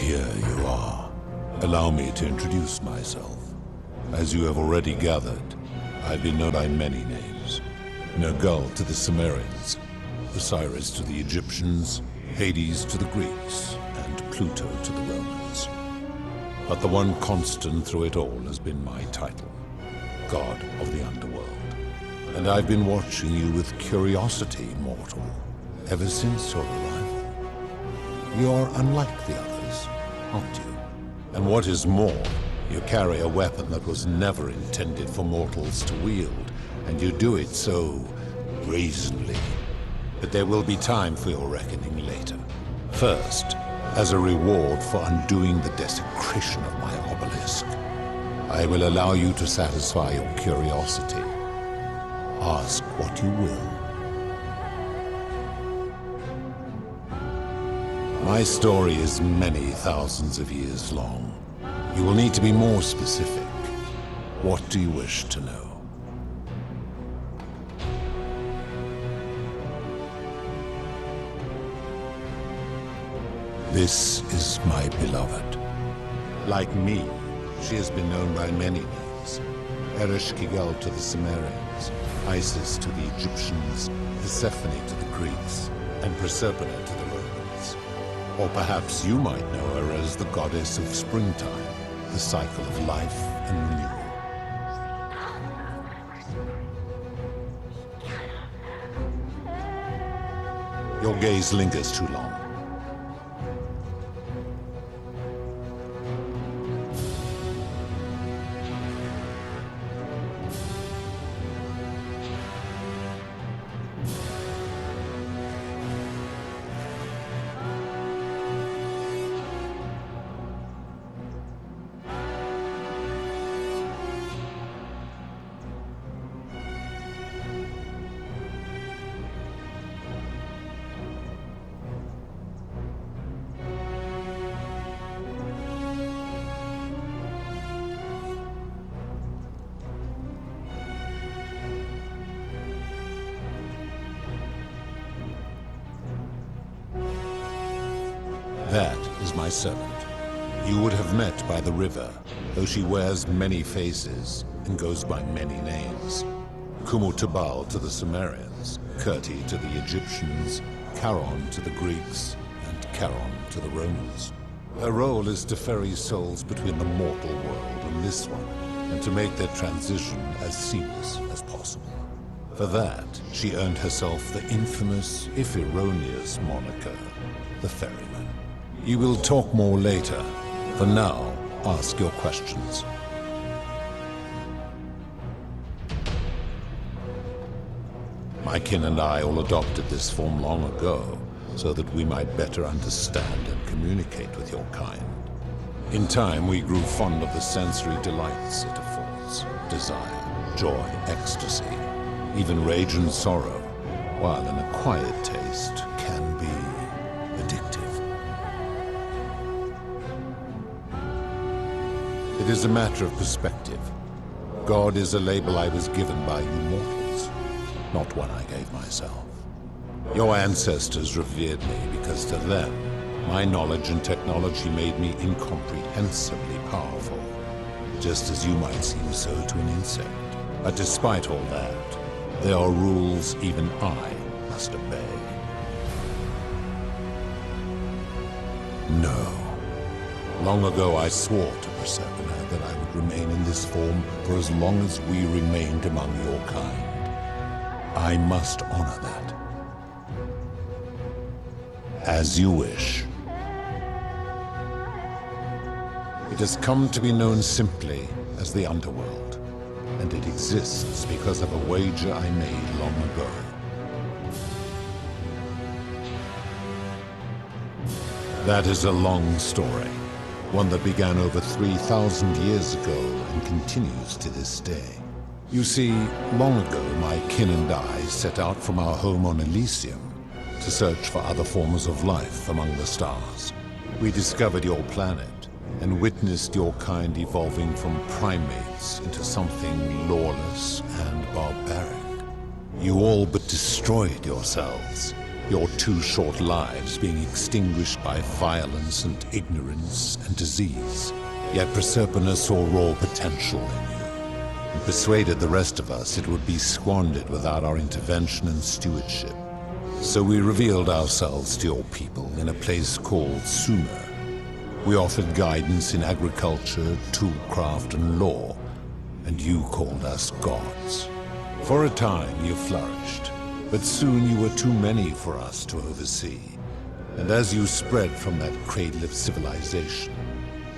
here you are. Allow me to introduce myself. As you have already gathered, I've been known by many names. Nergal to the Sumerians, Osiris to the Egyptians, Hades to the Greeks, and Pluto to the Romans. But the one constant through it all has been my title, God of the Underworld. And I've been watching you with curiosity, mortal, ever since your arrival. You're unlike the others, aren't you? And what is more, you carry a weapon that was never intended for mortals to wield, and you do it so brazenly. But there will be time for your reckoning later. First, as a reward for undoing the desecration of my obelisk, I will allow you to satisfy your curiosity. Ask what you will. My story is many thousands of years long. You will need to be more specific. What do you wish to know? This is my beloved. Like me, she has been known by many names. Ereshkigal to the Sumerians, Isis to the Egyptians, Persephone to the Greeks, and Proserpina to the Romans. Or perhaps you might know her as the goddess of springtime, the cycle of life and renewal. Your gaze lingers too long. That is my servant. You would have met by the river, though she wears many faces and goes by many names. Kumutubal to the Sumerians, Kurti to the Egyptians, Charon to the Greeks, and Charon to the Romans. Her role is to ferry souls between the mortal world and this one, and to make their transition as seamless as possible. For that, she earned herself the infamous, if erroneous, moniker, the Ferryman. You will talk more later. For now, ask your questions. My kin and I all adopted this form long ago, so that we might better understand and communicate with your kind. In time, we grew fond of the sensory delights it affords: desire, joy, ecstasy, even rage and sorrow, while an acquired taste can be addictive. It is a matter of perspective. God is a label I was given by you mortals, not one I gave myself. Your ancestors revered me because to them, my knowledge and technology made me incomprehensibly powerful, just as you might seem so to an insect. But despite all that, there are rules even I must obey. No. Long ago I swore to Proserpina that I would remain in this form for as long as we remained among your kind. I must honor that. As you wish. It has come to be known simply as the Underworld, and it exists because of a wager I made long ago. That is a long story. One that began over 3,000 years ago and continues to this day. You see, long ago my kin and I set out from our home on Elysium to search for other forms of life among the stars. We discovered your planet and witnessed your kind evolving from primates into something lawless and barbaric. You all but destroyed yourselves, your 2 short lives being extinguished by violence and ignorance and disease. Yet Proserpina saw raw potential in you, and persuaded the rest of us it would be squandered without our intervention and stewardship. So we revealed ourselves to your people in a place called Sumer. We offered guidance in agriculture, toolcraft, and law, and you called us gods. For a time you flourished, but soon you were too many for us to oversee. And as you spread from that cradle of civilization,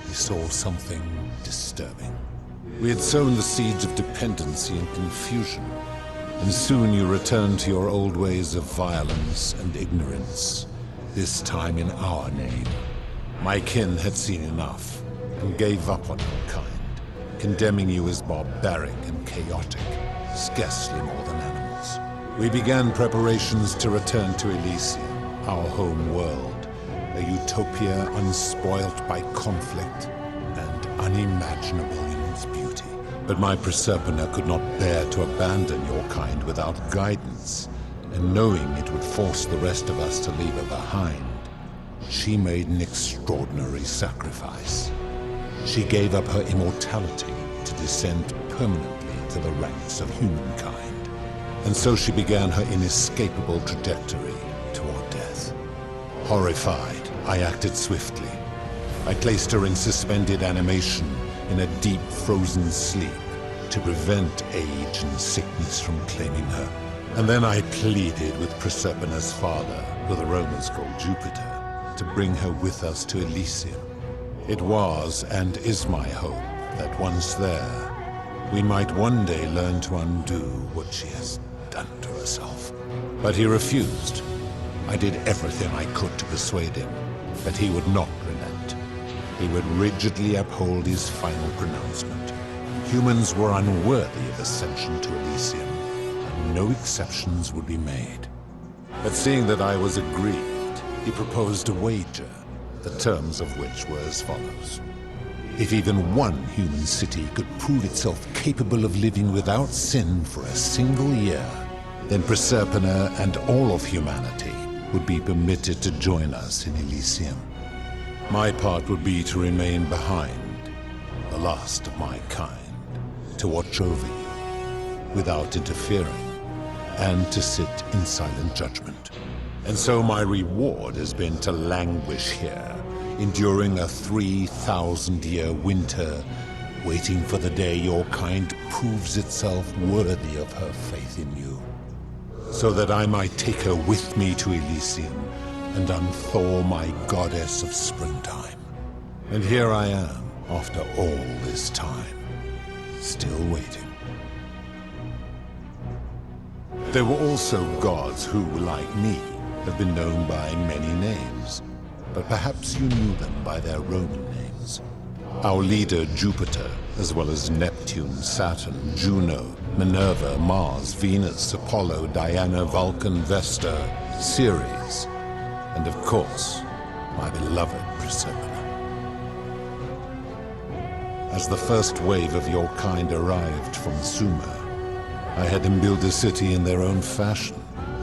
we saw something disturbing. We had sown the seeds of dependency and confusion, and soon you returned to your old ways of violence and ignorance, this time in our name. My kin had seen enough, and gave up on your kind, condemning you as barbaric and chaotic, scarcely more than animals. We began preparations to return to Elysium, our home world, a utopia unspoilt by conflict and unimaginable in its beauty. But my Proserpina could not bear to abandon your kind without guidance, and knowing it would force the rest of us to leave her behind, she made an extraordinary sacrifice. She gave up her immortality to descend permanently to the ranks of humankind. And so she began her inescapable trajectory toward death. Horrified, I acted swiftly. I placed her in suspended animation in a deep frozen sleep to prevent age and sickness from claiming her. And then I pleaded with Proserpina's father, who the Romans called Jupiter, to bring her with us to Elysium. It was and is my hope that once there, we might one day learn to undo what she has done to herself. But he refused. I did everything I could to persuade him, but he would not relent. He would rigidly uphold his final pronouncement. Humans were unworthy of ascension to Elysium, and no exceptions would be made. But seeing that I was aggrieved, he proposed a wager, the terms of which were as follows. If even one human city could prove itself capable of living without sin for a single year, then Proserpina and all of humanity would be permitted to join us in Elysium. My part would be to remain behind, the last of my kind, to watch over you, without interfering, and to sit in silent judgment. And so my reward has been to languish here, enduring a 3,000-year winter, waiting for the day your kind proves itself worthy of her faith in you, so that I might take her with me to Elysium and unthaw my goddess of springtime. And here I am, after all this time, still waiting. There were also gods who, like me, have been known by many names, but perhaps you knew them by their Roman names. Our leader Jupiter, as well as Neptune, Saturn, Juno, Minerva, Mars, Venus, Apollo, Diana, Vulcan, Vesta, Ceres, and of course, my beloved Proserpina. As the first wave of your kind arrived from Sumer, I had them build a city in their own fashion,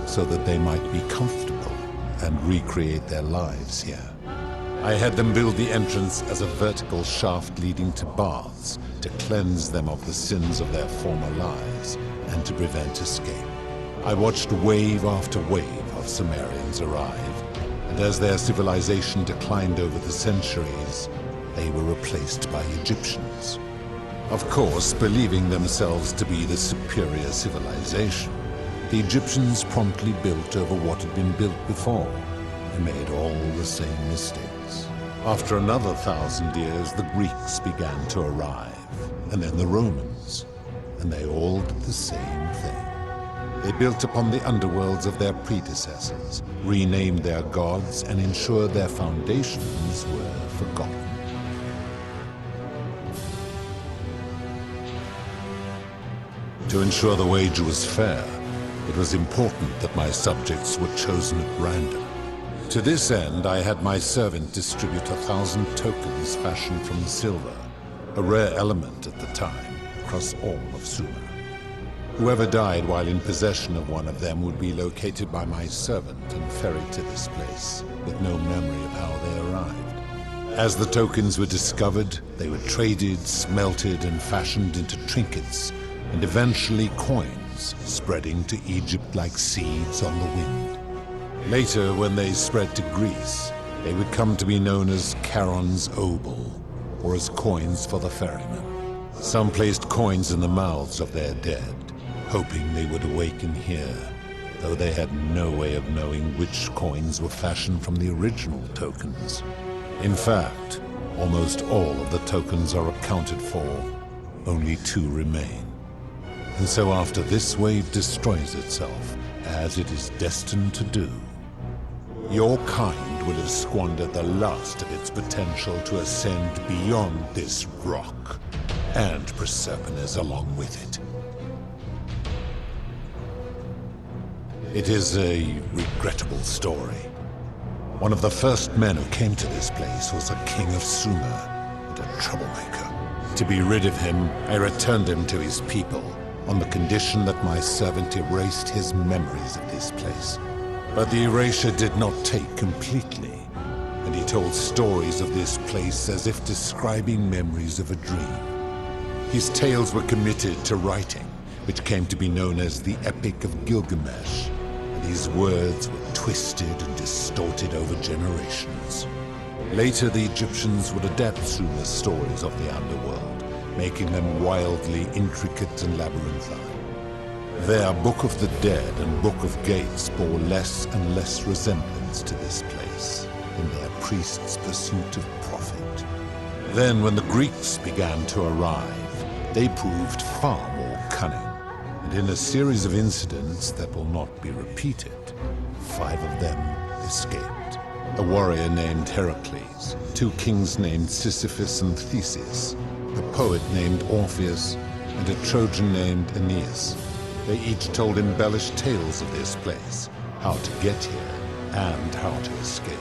so that they might be comfortable and recreate their lives here. I had them build the entrance as a vertical shaft leading to baths to cleanse them of the sins of their former lives and to prevent escape. I watched wave after wave of Sumerians arrive, and as their civilization declined over the centuries, they were replaced by Egyptians. Of course, believing themselves to be the superior civilization, the Egyptians promptly built over what had been built before and made all the same mistakes. After another 1,000 years, the Greeks began to arrive, and then the Romans, and they all did the same thing. They built upon the underworlds of their predecessors, renamed their gods, and ensured their foundations were forgotten. To ensure the wager was fair, it was important that my subjects were chosen at random. To this end, I had my servant distribute 1,000 tokens fashioned from silver, a rare element at the time, across all of Sumer. Whoever died while in possession of one of them would be located by my servant and ferried to this place, with no memory of how they arrived. As the tokens were discovered, they were traded, smelted, and fashioned into trinkets, and eventually coins, spreading to Egypt like seeds on the wind. Later, when they spread to Greece, they would come to be known as Charon's obol, or as coins for the ferryman. Some placed coins in the mouths of their dead, hoping they would awaken here, though they had no way of knowing which coins were fashioned from the original tokens. In fact, almost all of the tokens are accounted for. Only 2 remain. And so after this wave destroys itself, as it is destined to do, your kind will have squandered the last of its potential to ascend beyond this rock, and Proserpina's along with it. It is a regrettable story. One of the first men who came to this place was a king of Sumer, and a troublemaker. To be rid of him, I returned him to his people, on the condition that my servant erased his memories of this place. But the erasure did not take completely, and he told stories of this place as if describing memories of a dream. His tales were committed to writing, which came to be known as the Epic of Gilgamesh, and his words were twisted and distorted over generations. Later, the Egyptians would adapt Sumer's stories of the underworld, making them wildly intricate and labyrinthine. Their Book of the Dead and Book of Gates bore less and less resemblance to this place in their priests' pursuit of profit. Then, when the Greeks began to arrive, they proved far more cunning, and in a series of incidents that will not be repeated, 5 of them escaped. A warrior named Heracles, 2 kings named Sisyphus and Theseus, a poet named Orpheus, and a Trojan named Aeneas. They each told embellished tales of this place, how to get here, and how to escape.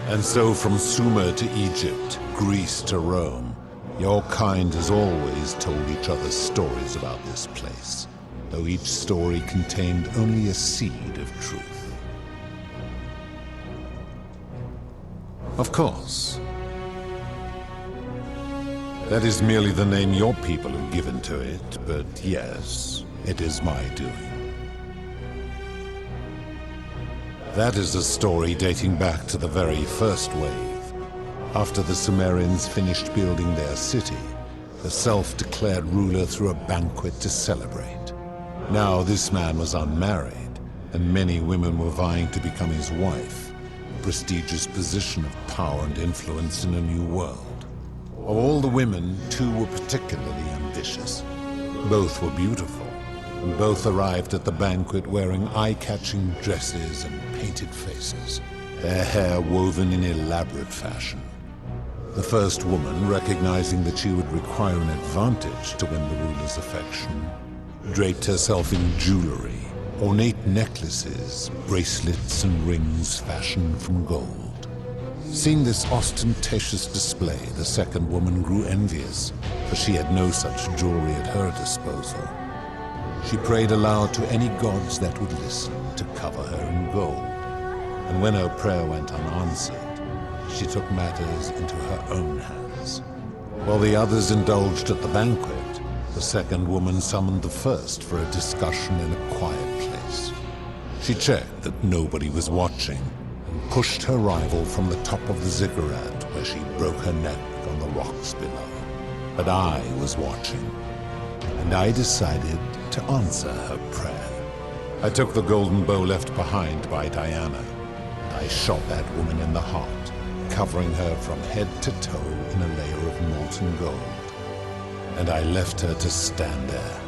And so from Sumer to Egypt, Greece to Rome, your kind has always told each other stories about this place, though each story contained only a seed of truth. Of course, that is merely the name your people have given to it, but yes, it is my doing. That is a story dating back to the very first wave. After the Sumerians finished building their city, the self-declared ruler threw a banquet to celebrate. Now this man was unmarried, and many women were vying to become his wife, a prestigious position of power and influence in a new world. Of all the women, 2 were particularly ambitious. Both were beautiful, and both arrived at the banquet wearing eye-catching dresses and painted faces, their hair woven in elaborate fashion. The first woman, recognizing that she would require an advantage to win the ruler's affection, draped herself in jewelry, ornate necklaces, bracelets, and rings fashioned from gold. Seeing this ostentatious display, the second woman grew envious, for she had no such jewelry at her disposal. She prayed aloud to any gods that would listen to cover her in gold, and when her prayer went unanswered, she took matters into her own hands. While the others indulged at the banquet, the second woman summoned the first for a discussion in a quiet place. She checked that nobody was watching, and pushed her rival from the top of the ziggurat, where she broke her neck on the rocks below. But I was watching, and I decided to answer her prayer. I took the golden bow left behind by Diana, and I shot that woman in the heart, covering her from head to toe in a layer of molten gold. And I left her to stand there,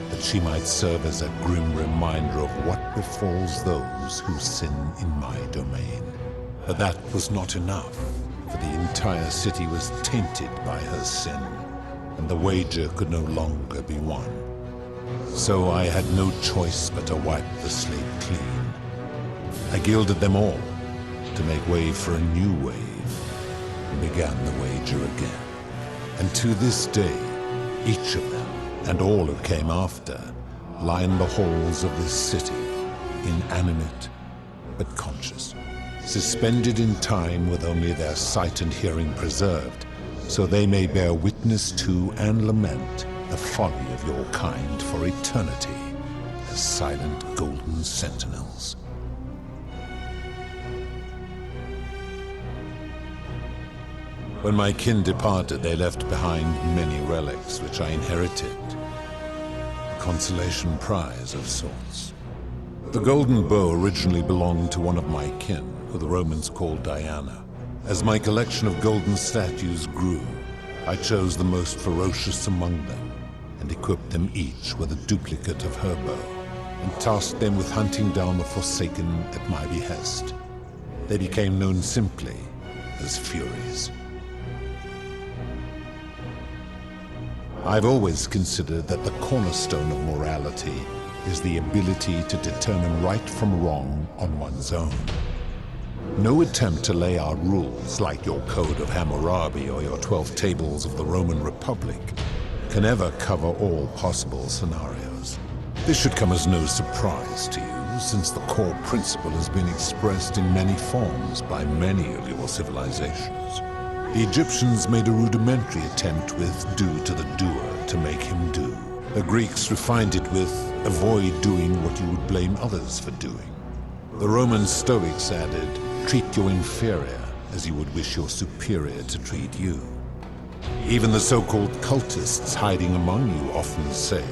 that she might serve as a grim reminder of what befalls those who sin in my domain. But that was not enough, for the entire city was tainted by her sin, and the wager could no longer be won. So I had no choice but to wipe the slate clean. I gilded them all, to make way for a new wave, and began the wager again. And to this day, each of them, and all who came after, line the halls of this city, inanimate but conscious, suspended in time with only their sight and hearing preserved, so they may bear witness to and lament the folly of your kind for eternity, as silent golden sentinels. When my kin departed, they left behind many relics which I inherited, a consolation prize of sorts. The golden bow originally belonged to one of my kin, who the Romans called Diana. As my collection of golden statues grew, I chose the most ferocious among them, and equipped them each with a duplicate of her bow, and tasked them with hunting down the Forsaken at my behest. They became known simply as Furies. I've always considered that the cornerstone of morality is the ability to determine right from wrong on one's own. No attempt to lay out rules like your Code of Hammurabi or your 12 Tables of the Roman Republic can ever cover all possible scenarios. This should come as no surprise to you, since the core principle has been expressed in many forms by many of your civilizations. The Egyptians made a rudimentary attempt with do to the doer to make him do. The Greeks refined it with avoid doing what you would blame others for doing. The Roman Stoics added, treat your inferior as you would wish your superior to treat you. Even the so-called cultists hiding among you often say,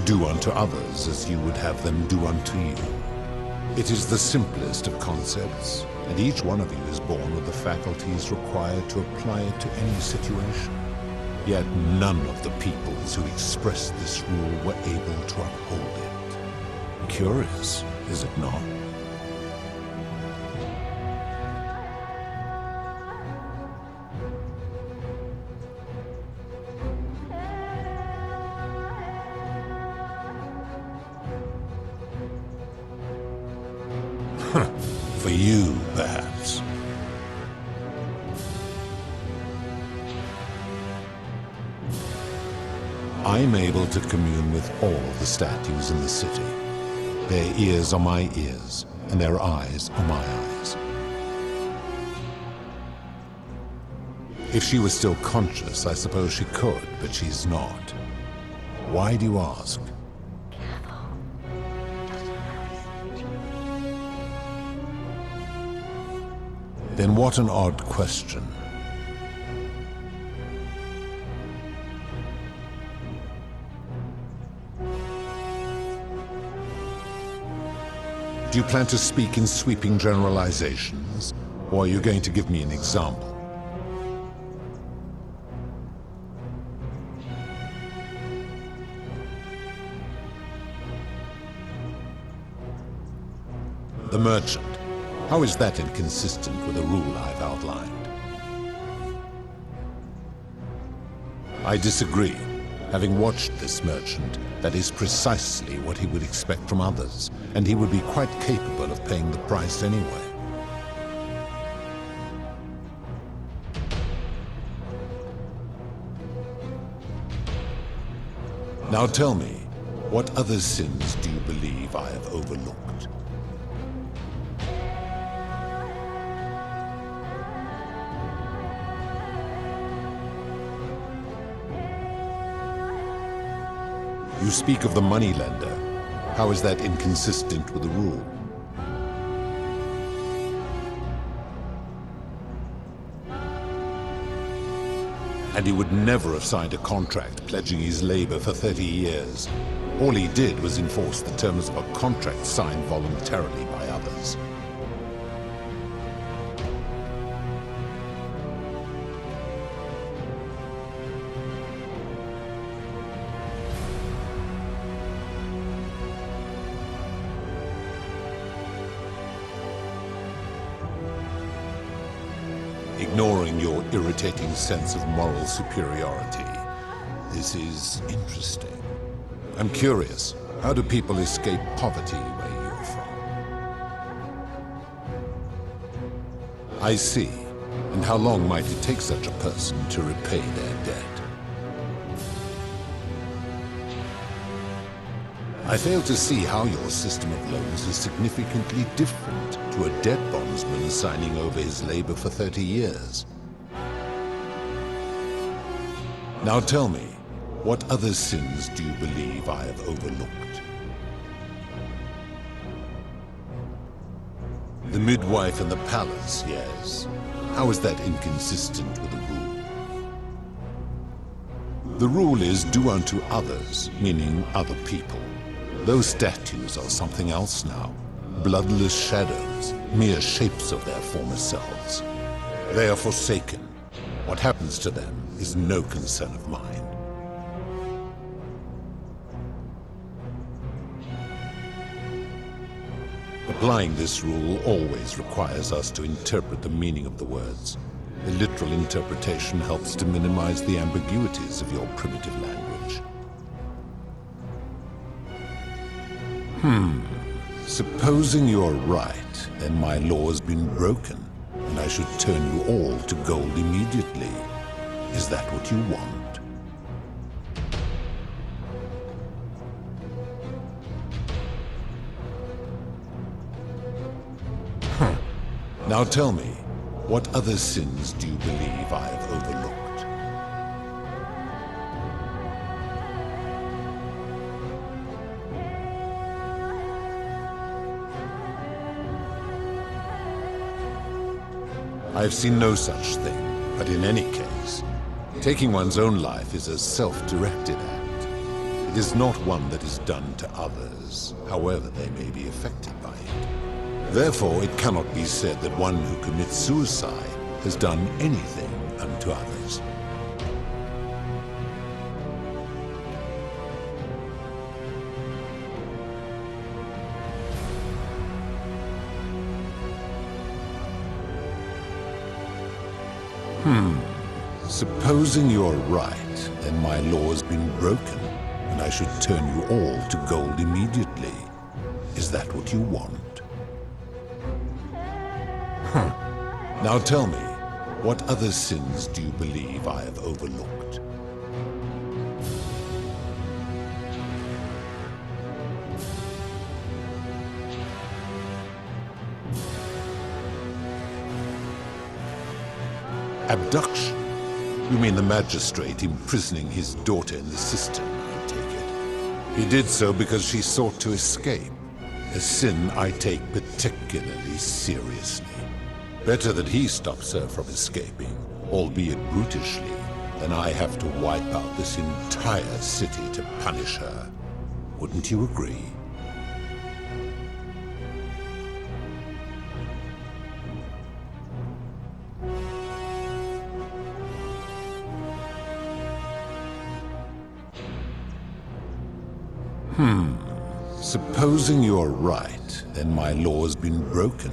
do unto others as you would have them do unto you. It is the simplest of concepts, and each one of you is born with the faculties required to apply it to any situation. Yet none of the peoples who expressed this rule were able to uphold it. Curious, is it not? For you, perhaps. I'm able to commune with all the statues in the city. Their ears are my ears, and their eyes are my eyes. If she was still conscious, I suppose she could, but she's not. Why do you ask? Then what an odd question. Do you plan to speak in sweeping generalizations, or are you going to give me an example? The merchant. How is that inconsistent with the rule I've outlined? I disagree. Having watched this merchant, that is precisely what he would expect from others, and he would be quite capable of paying the price anyway. Now tell me, what other sins do you believe I have overlooked? You speak of the moneylender. How is that inconsistent with the rule? And he would never have signed a contract pledging his labor for 30 years. All he did was enforce the terms of a contract signed voluntarily by others. Ignoring your irritating sense of moral superiority, this is interesting. I'm curious, how do people escape poverty where you're from? I see. And how long might it take such a person to repay their debt? I fail to see how your system of loans is significantly different to a debt bondsman signing over his labor for 30 years. Now tell me, what other sins do you believe I have overlooked? The midwife and the palace, yes. How is that inconsistent with the rule? The rule is do unto others, meaning other people. Those statues are something else now. Bloodless shadows, mere shapes of their former selves. They are forsaken. What happens to them is no concern of mine. Applying this rule always requires us to interpret the meaning of the words. A literal interpretation helps to minimize the ambiguities of your primitive language. Supposing you're right, then my law has been broken, and I should turn you all to gold immediately. Is that what you want? Now tell me, what other sins do you believe I have overlooked? I have seen no such thing, but in any case, taking one's own life is a self-directed act. It is not one that is done to others, however they may be affected by it. Therefore, it cannot be said that one who commits suicide has done anything unto others. Supposing you're right, then my law has been broken, and I should turn you all to gold immediately. Is that what you want? Now tell me, what other sins do you believe I have overlooked? Abduction? You mean the magistrate imprisoning his daughter in the cistern, I take it. He did so because she sought to escape, a sin I take particularly seriously. Better that he stops her from escaping, albeit brutishly, than I have to wipe out this entire city to punish her. Wouldn't you agree? Supposing you're right, then my law has been broken,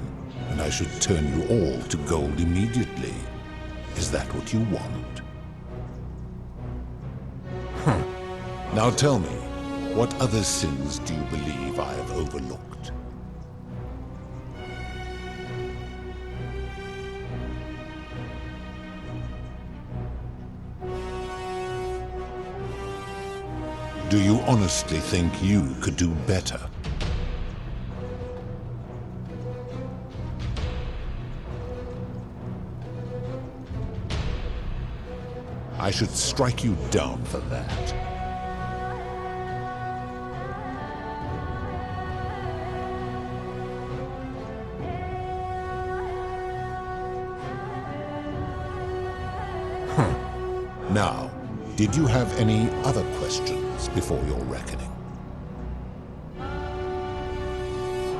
and I should turn you all to gold immediately. Is that what you want? Now tell me, what other sins do you believe I have overlooked? Do you honestly think you could do better? I should strike you down for that. Now, did you have any other questions before your reckoning?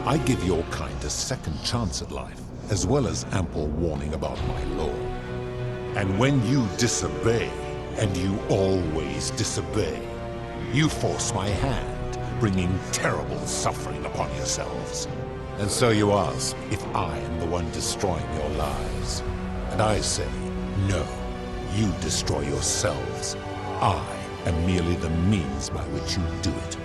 I give your kind a second chance at life, as well as ample warning about my law. And when you disobey, and you always disobey, you force my hand, bringing terrible suffering upon yourselves. And so you ask if I am the one destroying your lives. And I say, no, you destroy yourselves. I am merely the means by which you do it.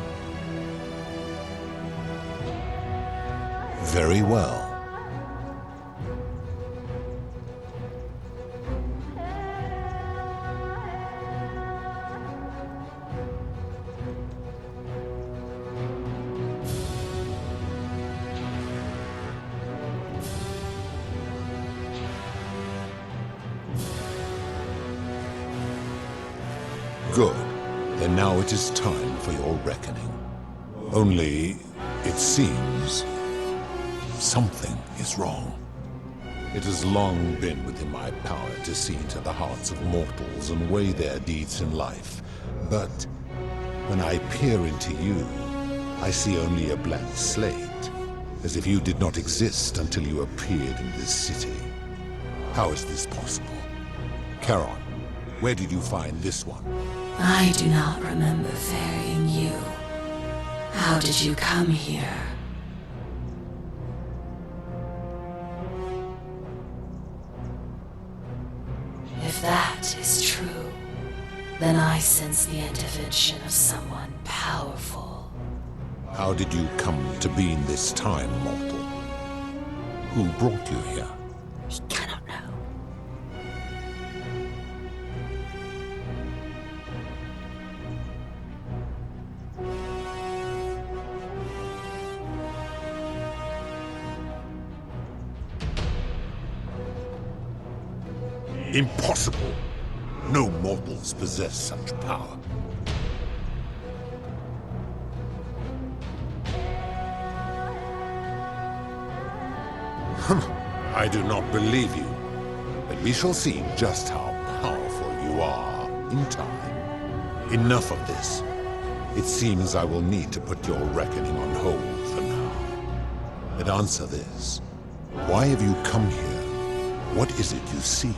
Very well. Good. Then now it is time for your reckoning. Only, it seems, something is wrong. It has long been within my power to see into the hearts of mortals and weigh their deeds in life. But when I peer into you, I see only a blank slate, as if you did not exist until you appeared in this city. How is this possible? Charon, where did you find this one? I do not remember ferrying you. How did you come here? If that is true, then I sense the intervention of someone powerful. How did you come to be in this time, mortal? Who brought you here? He cannot know. Impossible! No mortals possess such power. I do not believe you, but we shall see just how powerful you are in time. Enough of this. It seems I will need to put your reckoning on hold for now. But answer this. Why have you come here? What is it you seek?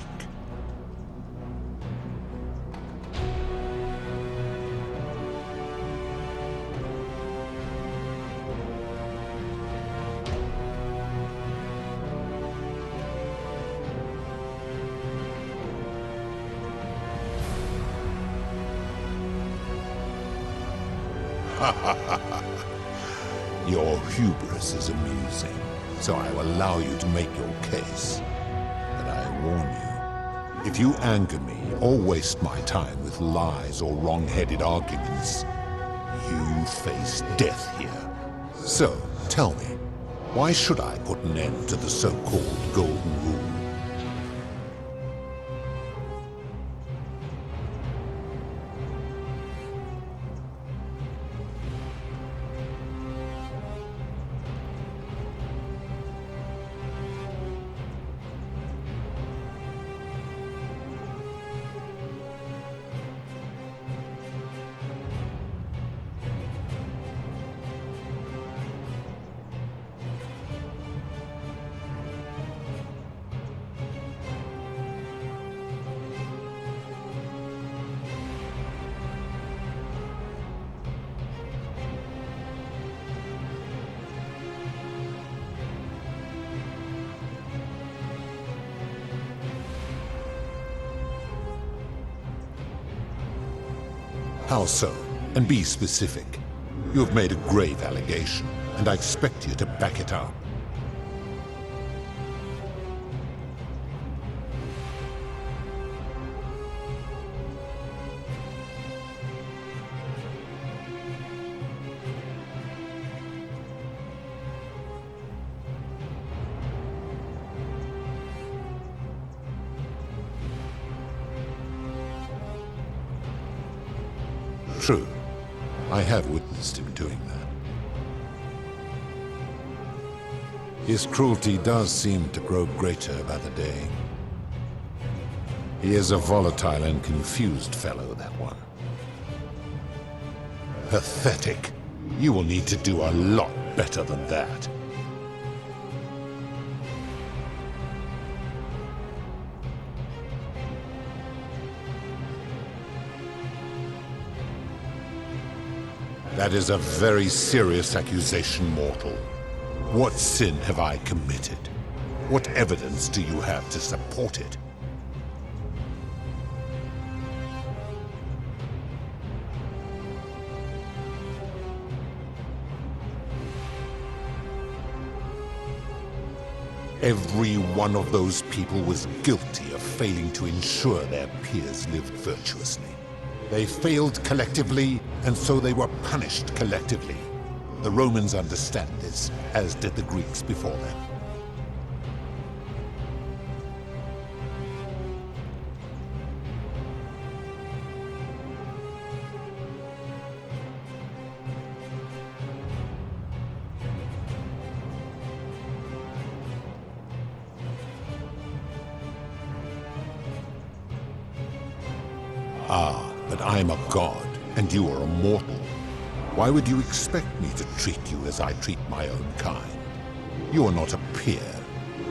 Your hubris is amusing, so I will allow you to make your case. But I warn you, if you anger me or waste my time with lies or wrong-headed arguments, you face death here. So, tell me, why should I put an end to the so-called Golden Rule? How so? And be specific. You have made a grave allegation, and I expect you to back it up. True. I have witnessed him doing that. His cruelty does seem to grow greater by the day. He is a volatile and confused fellow, that one. Pathetic. You will need to do a lot better than that. That is a very serious accusation, mortal. What sin have I committed? What evidence do you have to support it? Every one of those people was guilty of failing to ensure their peers lived virtuously. They failed collectively, and so they were punished collectively. The Romans understand this, as did the Greeks before them. But I'm a god, and you are a mortal. Why would you expect me to treat you as I treat my own kind? You are not a peer.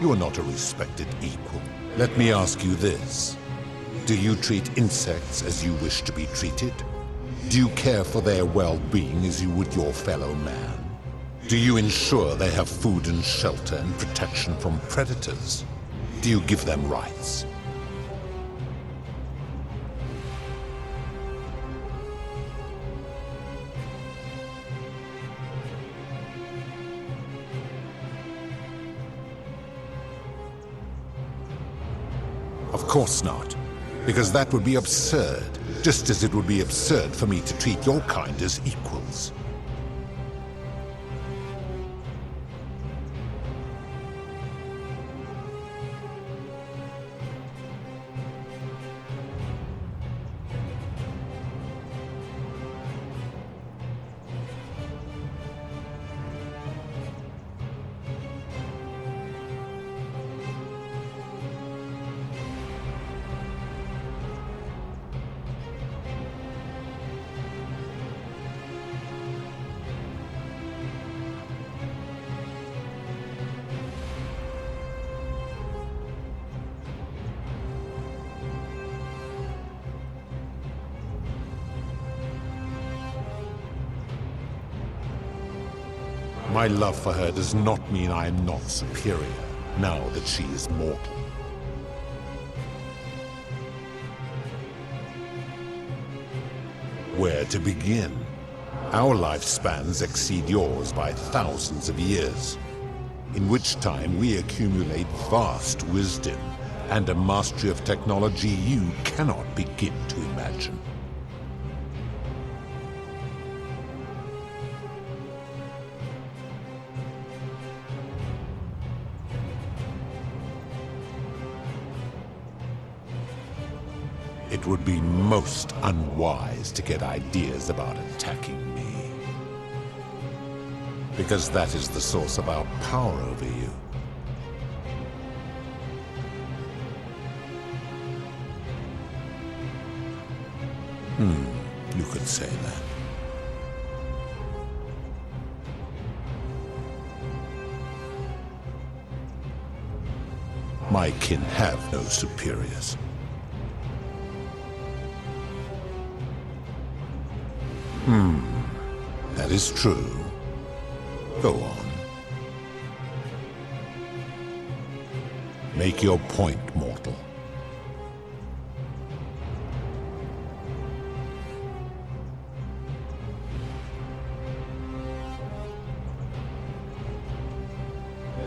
You are not a respected equal. Let me ask you this. Do you treat insects as you wish to be treated? Do you care for their well-being as you would your fellow man? Do you ensure they have food and shelter and protection from predators? Do you give them rights? Of course not, because that would be absurd, just as it would be absurd for me to treat your kind as equals. My love for her does not mean I am not superior, now that she is mortal. Where to begin? Our lifespans exceed yours by thousands of years, in which time we accumulate vast wisdom and a mastery of technology you cannot begin to imagine. It would be most unwise to get ideas about attacking me, because that is the source of our power over you. You could say that. My kin have no superiors. That is true. Go on. Make your point, mortal.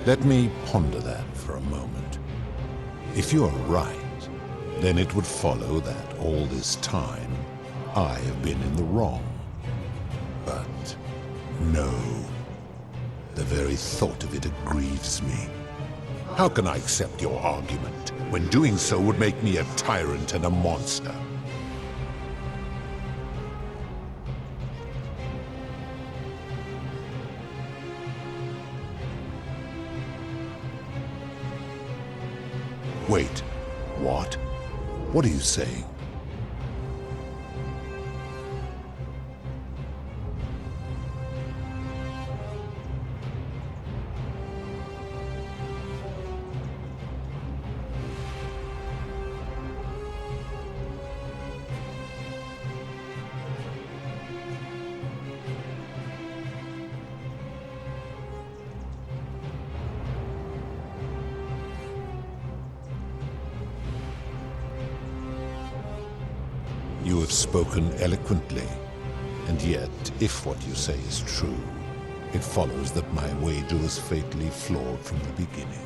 Let me ponder that for a moment. If you are right, then it would follow that all this time I have been in the wrong. But no, the very thought of it grieves me. How can I accept your argument when doing so would make me a tyrant and a monster? Wait, what? What are you saying? You have spoken eloquently, and yet, if what you say is true, it follows that my wager was fatally flawed from the beginning.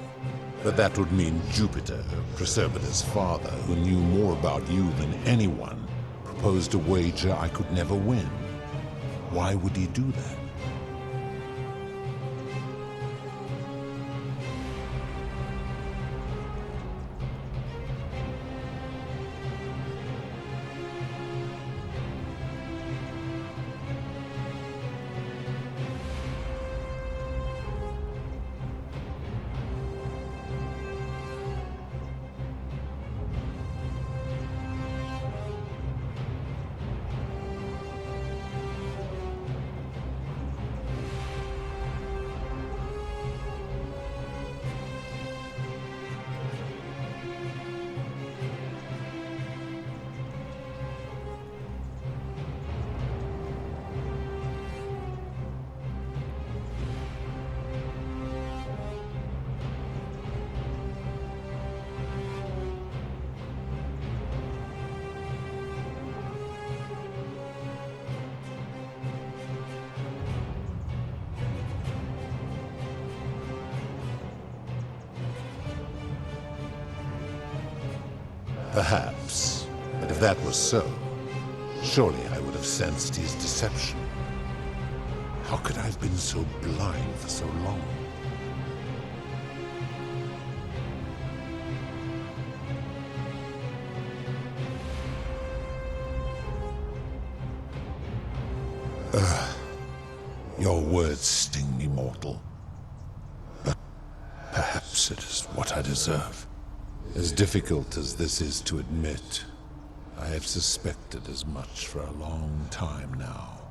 But that would mean Jupiter, Proserpina's father, who knew more about you than anyone, proposed a wager I could never win. Why would he do that? Perhaps. But if that was so, surely I would have sensed his deception. How could I have been so blind for so long? Your words sting me, mortal. But perhaps it is what I deserve. As difficult as this is to admit, I have suspected as much for a long time now.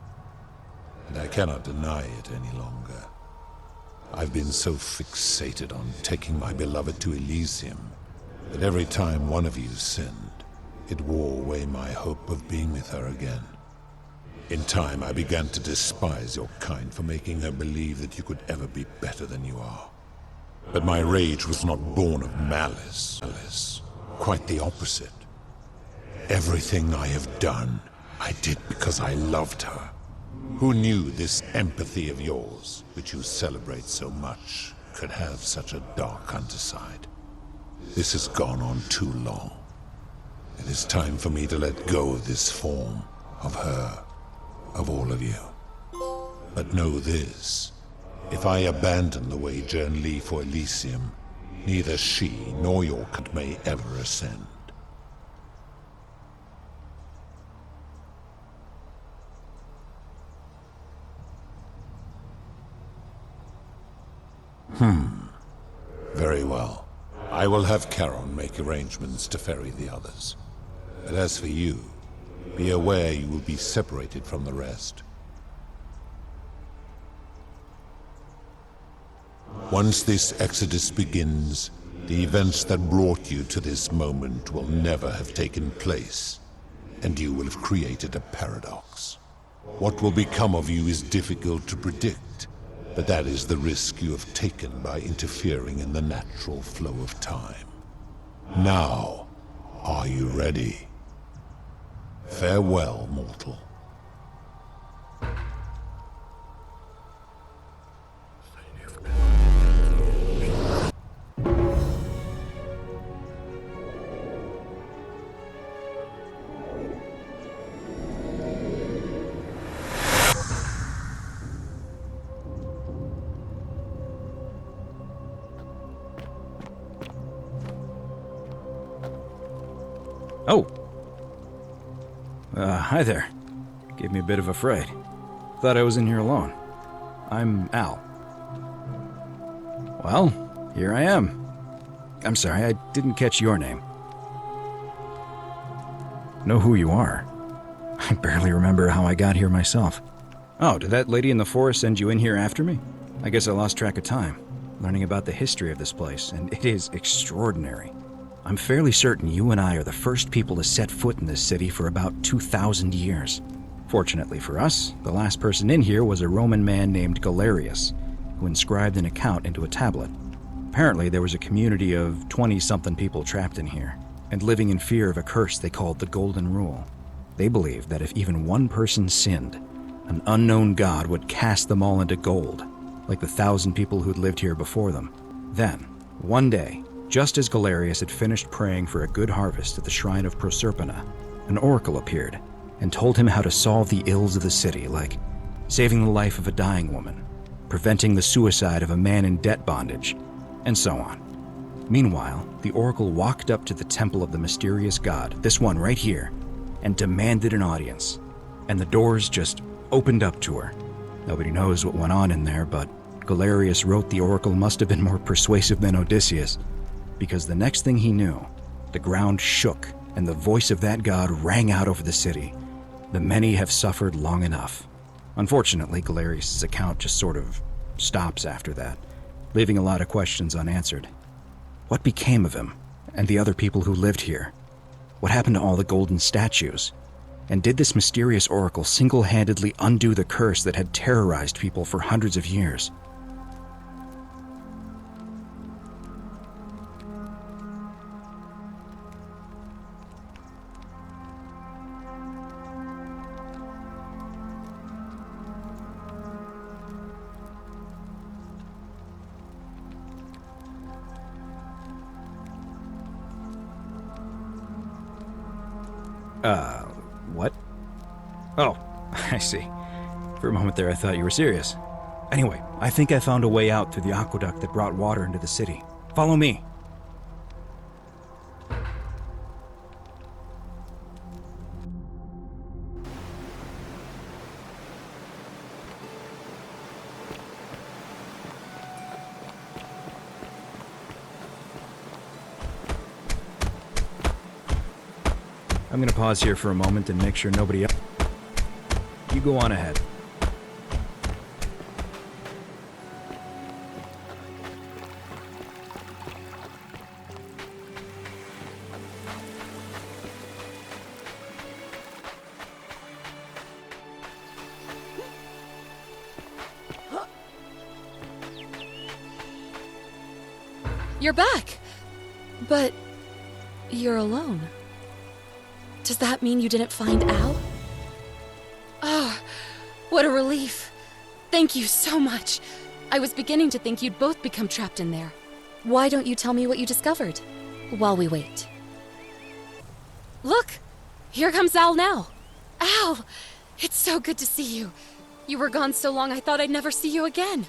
And I cannot deny it any longer. I've been so fixated on taking my beloved to Elysium that every time one of you sinned, it wore away my hope of being with her again. In time, I began to despise your kind for making her believe that you could ever be better than you are. But my rage was not born of malice. Quite the opposite. Everything I have done, I did because I loved her. Who knew this empathy of yours, which you celebrate so much, could have such a dark underside? This has gone on too long. It is time for me to let go of this form, of her, of all of you. But know this, if I abandon the wager and leave for Elysium, neither she nor your kind may ever ascend. Very well. I will have Charon make arrangements to ferry the others. But as for you, be aware you will be separated from the rest. Once this exodus begins, the events that brought you to this moment will never have taken place, and you will have created a paradox. What will become of you is difficult to predict, but that is the risk you have taken by interfering in the natural flow of time. Now, are you ready? Farewell, mortal. Oh! Hi there. Gave me a bit of a fright. Thought I was in here alone. I'm Al. Well, here I am. I'm sorry, I didn't catch your name. Know who you are. I barely remember how I got here myself. Oh, did that lady in the forest send you in here after me? I guess I lost track of time, learning about the history of this place, and it is extraordinary. I'm fairly certain you and I are the first people to set foot in this city for about 2,000 years. Fortunately for us, the last person in here was a Roman man named Galerius, who inscribed an account into a tablet. Apparently, there was a community of 20-something people trapped in here, and living in fear of a curse they called the Golden Rule. They believed that if even one person sinned, an unknown god would cast them all into gold, like the 1,000 people who'd lived here before them. Then, one day, just as Galerius had finished praying for a good harvest at the shrine of Proserpina, an oracle appeared and told him how to solve the ills of the city, like saving the life of a dying woman, preventing the suicide of a man in debt bondage, and so on. Meanwhile, the oracle walked up to the temple of the mysterious god, this one right here, and demanded an audience, and the doors just opened up to her. Nobody knows what went on in there, but Galerius wrote the oracle must have been more persuasive than Odysseus, because the next thing he knew, the ground shook and the voice of that god rang out over the city. The many have suffered long enough. Unfortunately, Galerius' account just sort of stops after that, leaving a lot of questions unanswered. What became of him and the other people who lived here? What happened to all the golden statues? And did this mysterious oracle single-handedly undo the curse that had terrorized people for hundreds of years? What? Oh, I see. For a moment there, I thought you were serious. Anyway, I think I found a way out through the aqueduct that brought water into the city. Follow me. I'm gonna pause here for a moment and make sure nobody else... You go on ahead. You're back! But you're alone. Does that mean you didn't find Al? Oh, what a relief. Thank you so much. I was beginning to think you'd both become trapped in there. Why don't you tell me what you discovered while we wait? Look! Here comes Al now. Al! It's so good to see you. You were gone so long I thought I'd never see you again.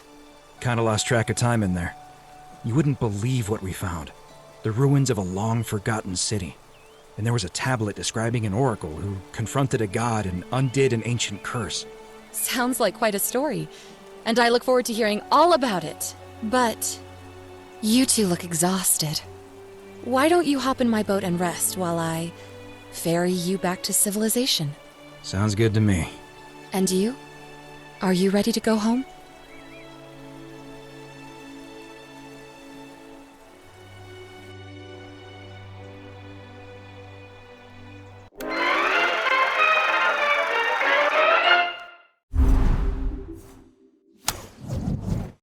Kinda lost track of time in there. You wouldn't believe what we found. The ruins of a long-forgotten city. And there was a tablet describing an oracle who confronted a god and undid an ancient curse. Sounds like quite a story, and I look forward to hearing all about it. But you two look exhausted. Why don't you hop in my boat and rest while I ferry you back to civilization? Sounds good to me. And you? Are you ready to go home?